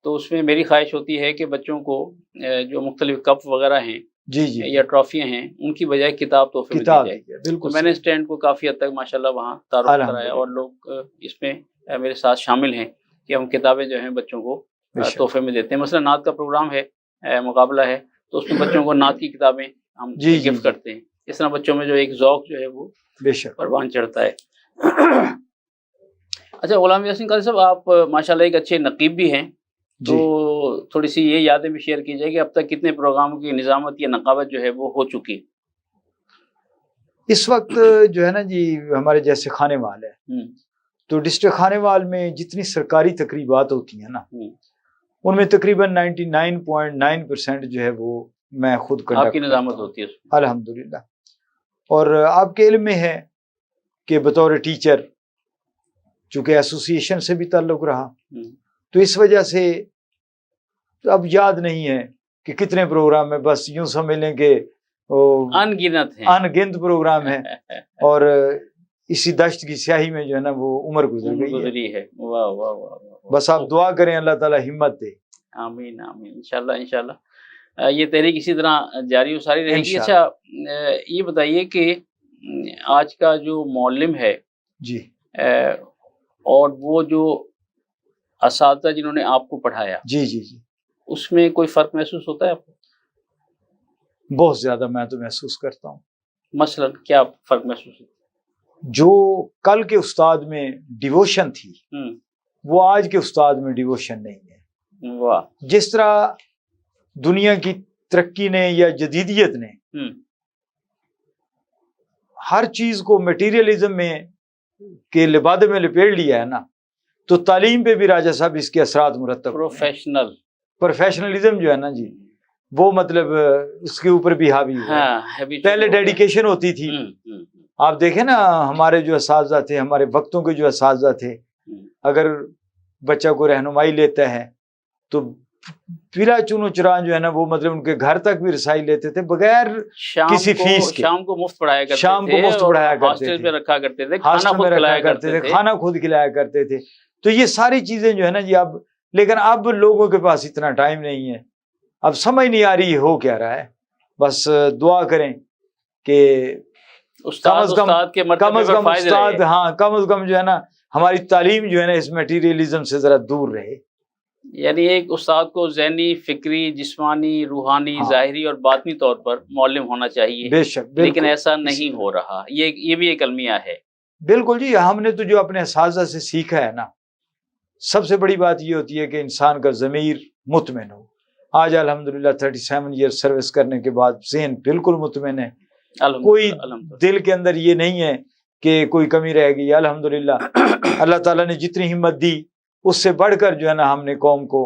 تو اس میں میری خواہش ہوتی ہے کہ بچوں کو جو مختلف کپ وغیرہ ہیں جی جی یا ٹرافیاں ہیں ان کی بجائے کتاب تحفے میں دی جائے۔ بالکل، میں نے اسٹینڈ کو کافی حد تک ماشاءاللہ وہاں تعارف کرایا، اور لوگ اس میں میرے ساتھ شامل ہیں کہ ہم کتابیں جو ہیں بچوں کو तोहफे में देते हैं। मसलन नात का प्रोग्राम है, मुकाबला है, तो उसमें बच्चों को नात की किताबें हम गिफ्ट करते हैं। इस तरह बच्चों में जो एक ज़ौक जो है वो बेशक परवान चढ़ता है। अच्छा गुलाम यासीन कादरी साहब, आप माशाल्लाह एक अच्छे नकीब भी हैं, तो थोड़ी सी ये यादें भी शेयर कीजिए कि अब तक कितने प्रोग्रामों की निज़ामत या नकाबत जो है वो हो चुकी? इस वक्त जो है ना जी, हमारे जैसे खानेवाल है, तो डिस्ट्रिक्ट खानेवाल में जितनी सरकारी तकरीबात होती हैं ना, उनमें तकरीबन 99.9% जो है वो मैं खुद आपकी निज़ामत होती है अल्हम्दुलिल्लाह। और आपके इल्म में है कि बतौर टीचर चूँकि एसोसिएशन से भी ताल्लुक़ रहा, तो इस वजह से अब याद नहीं है कि कितने प्रोग्राम में, बस यूँ समझ लें कि अनगिनत प्रोग्राम है और इसी दश्त की स्याही में जो है ना वो उम्र गुजरी है। वाह वाह वाह। बस आप दुआ करें अल्लाह ताला हिम्मत दे। आमीन आमीन, इंशाल्लाह इंशाल्लाह ये तहरीक इसी तरह जारी और सारी रहेगी। अच्छा ये बताइए कि आज का जो मौलिम है जी, और वो जो असातिज़ा जिन्होंने आपको पढ़ाया, जी, उसमें कोई फ़र्क महसूस होता है आपको? बहुत ज़्यादा मैं तो महसूस करता हूँ। मसलन क्या फ़र्क महसूस होता है? जो कल के उस्ताद में डिवोशन थी वो आज के उस्ताद में डिवोशन नहीं है। वाह। जिस तरह दुनिया की तरक्की ने या जदीदियत ने हर चीज को मटेरियलिज्म में के लिबादे में लपेट लिया है ना, तो तालीम पे भी राजा साहब इसके असरात मुरतब। प्रोफेशनलिज्म जो है ना जी, वो मतलब उसके ऊपर भी हावी हुआ है। पहले डेडिकेशन होती थी, आप देखें ना हमारे जो असातिज़ा थे, हमारे वक्तों के जो असातिज़ा थे, अगर बच्चा को रहनुमाई लेता है तो पिला चुनो चुरान जो है ना वो मतलब उनके घर तक भी रसाई लेते थे बगैर किसी फीस के। शाम को मुफ्त पढ़ाया करते थे, शाम को मुफ्त पढ़ाया करते थे, हॉस्टल में रखा करते थे, हॉस्टल में रखा करते थे, खाना खुद खिलाया करते थे। तो ये सारी चीजें जो है ना जी अब, लेकिन अब लोगों के पास इतना टाइम नहीं है, अब समझ नहीं आ रही हो क्या रहा है। बस दुआ करें कि कम अज कम उस्ताद, हाँ कम अज कम जो है ना हमारी तालीम जो है ना इस मटीरियलिज्म से जरा दूर रहे। यानी एक उस्ताद को ज़हनी, फिक्री, जिस्मानी, रूहानी, ज़ाहिरी और बातनी तौर पर मौलिम होना चाहिए। बेशक, लेकिन ऐसा नहीं हो रहा, ये भी एक अलमिया है। बिल्कुल जी, हमने तो जो अपने असातिज़ा से सीखा है ना, सबसे बड़ी बात ये होती है कि इंसान का ज़मीर मुतमिन हो। आज अल्हम्दुलिल्लाह 37 ईयर सर्विस करने के बाद ज़हन बिल्कुल मुतमिन है, कोई दिल के अंदर ये नहीं है कि कोई कमी रह गई। अल्हम्दुलिल्लाह अल्लाह ताला ने जितनी हिम्मत दी उससे बढ़कर जो है ना हमने कौम को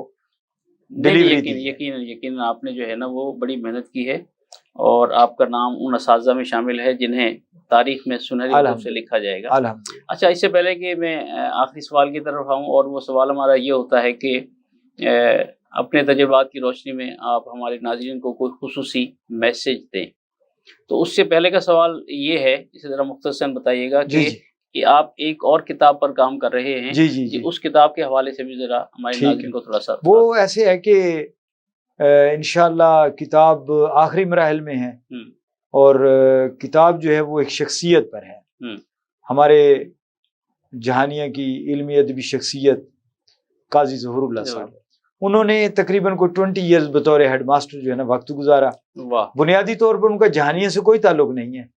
डिलीवरी दी। यकीन आपने जो है ना वो बड़ी मेहनत की है और आपका नाम उन असातिज़ा में शामिल है जिन्हें तारीख में सुनहरी रूप से लिखा जाएगा। अच्छा, इससे पहले कि मैं आखिरी सवाल की तरफ आऊँ, और वो सवाल हमारा ये होता है कि अपने तजुर्बात की रोशनी में आप हमारे नाज़रीन को कोई खुसूसी मैसेज दें। तो उससे पहले का सवाल ये है, इसे ज़रा मुख्तसरन बताइएगा कि आप एक और किताब पर काम कर रहे हैं। जी, उस किताब के हवाले से भी ज़रा हमारे नाज़रीन को थोड़ा सा। वो ऐसे है कि इंशाअल्लाह किताब आखिरी मराहिल में है और किताब जो है वो एक शख्सियत पर है, हमारे जहानिया की इल्मी अदबी शख्सियत काजी ज़हूरुल्लाह साहब। उन्होंने तकरीबन कोई 20 ईयर्स बतौर हेड मास्टर जो है ना वक्त गुजारा। बुनियादी तौर पर उनका जहानिया से कोई ताल्लुक नहीं है।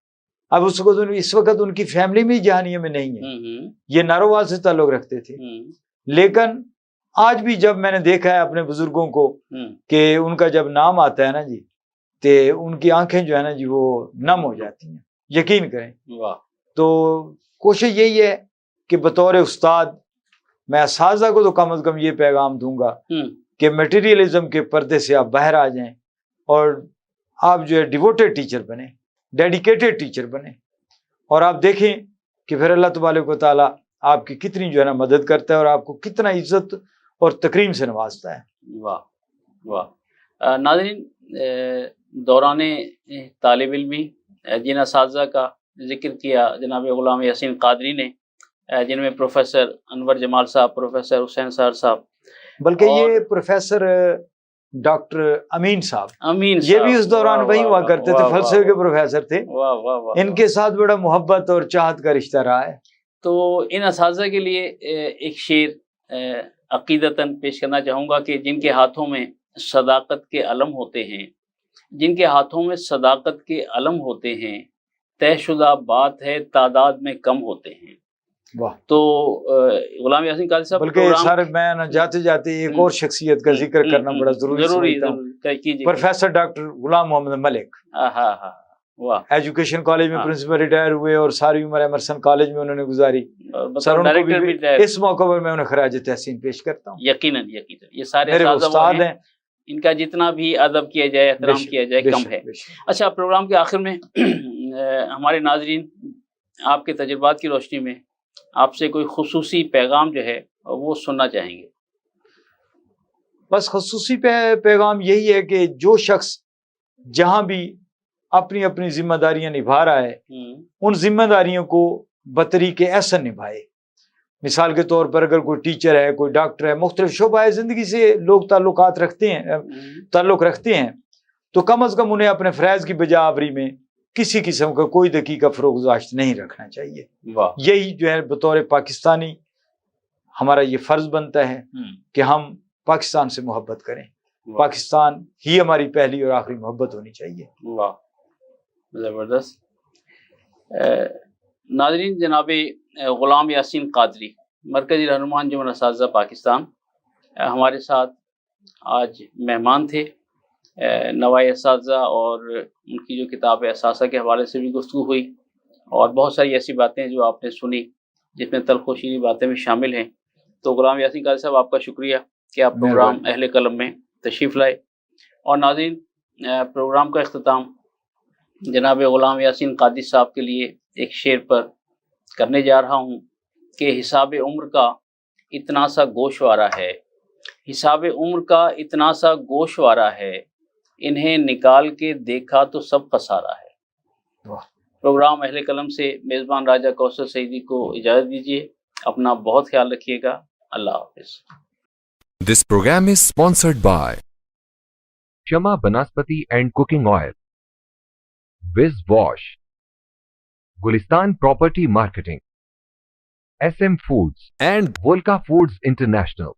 अब उसको इस वक्त उनकी फैमिली में जहानिया में नहीं है, ये नारोवाल से ताल्लुक रखते थे। लेकिन आज भी जब मैंने देखा है अपने बुजुर्गों को कि उनका जब नाम आता है ना जी, तो उनकी आंखें जो है ना जी वो नम हो जाती हैं, यकीन करें। तो कोशिश यही है कि बतौर उस्ताद मैं असातिज़ा को तो कम से कम ये पैगाम दूंगा कि मटेरियलिज्म के पर्दे से आप बाहर आ जाएं और आप जो है डिवोटेड टीचर बने, डेडिकेटेड टीचर बने, और आप देखें कि फिर अल्लाह तबारक व तआला आपकी कितनी जो है ना मदद करता है और आपको कितना इज्जत और तकरीम से नवाजता है। वाह वाह। नाज़रीन, दौराने तालिब इल्मी जिन असातिज़ा का जिक्र किया जनाब गुलाम यासीन कादरी ने, जिनमें प्रोफेसर अनवर जमाल साहब, प्रोफेसर हुसैन सर साहब, बल्कि ये प्रोफेसर डॉक्टर अमीन साहब, ये भी उस दौरान वही हुआ करते थे, फलसफे के प्रोफेसर थे। इनके साथ बड़ा मोहब्बत और चाहत का रिश्ता रहा है। तो इन असातिज़ा के लिए एक शेर अकीदतन पेश करना चाहूँगा कि जिनके हाथों में सदाकत के अलम होते हैं, जिनके हाथों में सदाकत के अलम होते हैं, तयशुदा बात है तादाद में कम होते हैं। वाह। तो गुलाम यासीन कादरी साहब, बल्कि सर मैं ना जाते जाते एक और शख्सियत का जिक्र करना बड़ा जरूरी कीजिए। प्रोफेसर डॉक्टर गुलाम मोहम्मद मलिक, वाह, एजुकेशन कॉलेज में प्रिंसिपल रिटायर हुए और सारी उम्र एमरसन कॉलेज में उन्होंने गुजारी। सर उनको भी इस मौके पर मैं उन्हें खराज तहसीन पेश करता हूँ। यकीनन ये सारे उस्ताद हैं, इनका जितना भी अदब किया जाए, एहतराम किया जाए कम है। अच्छा, प्रोग्राम के आखिर में हमारे नाजरीन आपके तजुर्बात की रोशनी में आपसे कोई खुसूसी पैगाम जो है वो सुनना चाहेंगे। बस खुसूसी पैगाम यही है कि जो शख्स जहां भी अपनी अपनी जिम्मेदारियां निभा रहा है, उन जिम्मेदारियों को बतरीके एहसन निभाए। मिसाल के तौर पर अगर कोई टीचर है, कोई डॉक्टर है, मुख्तलिफ शोबा जिंदगी से लोग ताल्लुक रखते हैं, तो कम अज कम उन्हें अपने फ़राइज़ की बजावरी में किसी किस्म का कोई दकीका फरोगज़ाश्त नहीं रखना चाहिए। यही जो है बतौर पाकिस्तानी हमारा ये फ़र्ज बनता है कि हम पाकिस्तान से मोहब्बत करें। पाकिस्तान ही हमारी पहली और आखिरी मोहब्बत होनी चाहिए। वाह, ज़बरदस्त। नाज़रीन, जनाब गुलाम यासीन कादरी, मरकज़ी रहनुमान जुम्मन असातिज़ा पाकिस्तान, हमारे साथ आज मेहमान थे। नवाए असातिज़ा और उनकी जो किताब है असासा के हवाले से भी गुफ्तगू हुई, और बहुत सारी ऐसी बातें जो आपने सुनी जिसमें तलखुशीली बातें भी शामिल हैं। तो गुलाम यासीन कादरी साहब, आपका शुक्रिया कि आप प्रोग्राम अहले कलम में तशरीफ़ लाए। और नाज़रीन, प्रोग्राम का इख्तिताम जनाब गुलाम यासीन कादरी साहब के लिए एक शेर पर करने जा रहा हूँ कि हिसाब उम्र का इतना सा गोशवारा है, हिसाब उम्र का इतना सा गोशवारा है, इन्हें निकाल के देखा तो सब खसारा है। प्रोग्राम अहले कलम से मेज़बान राजा कौसर सईदी को इजाज़त दीजिए। अपना बहुत ख्याल रखिएगा। अल्लाह हाफ़िज़। This program is sponsored by Shama Banaspati and Cooking Oil, Viz Wash, Gulistan Property Marketing, SM Foods and Volca Foods International.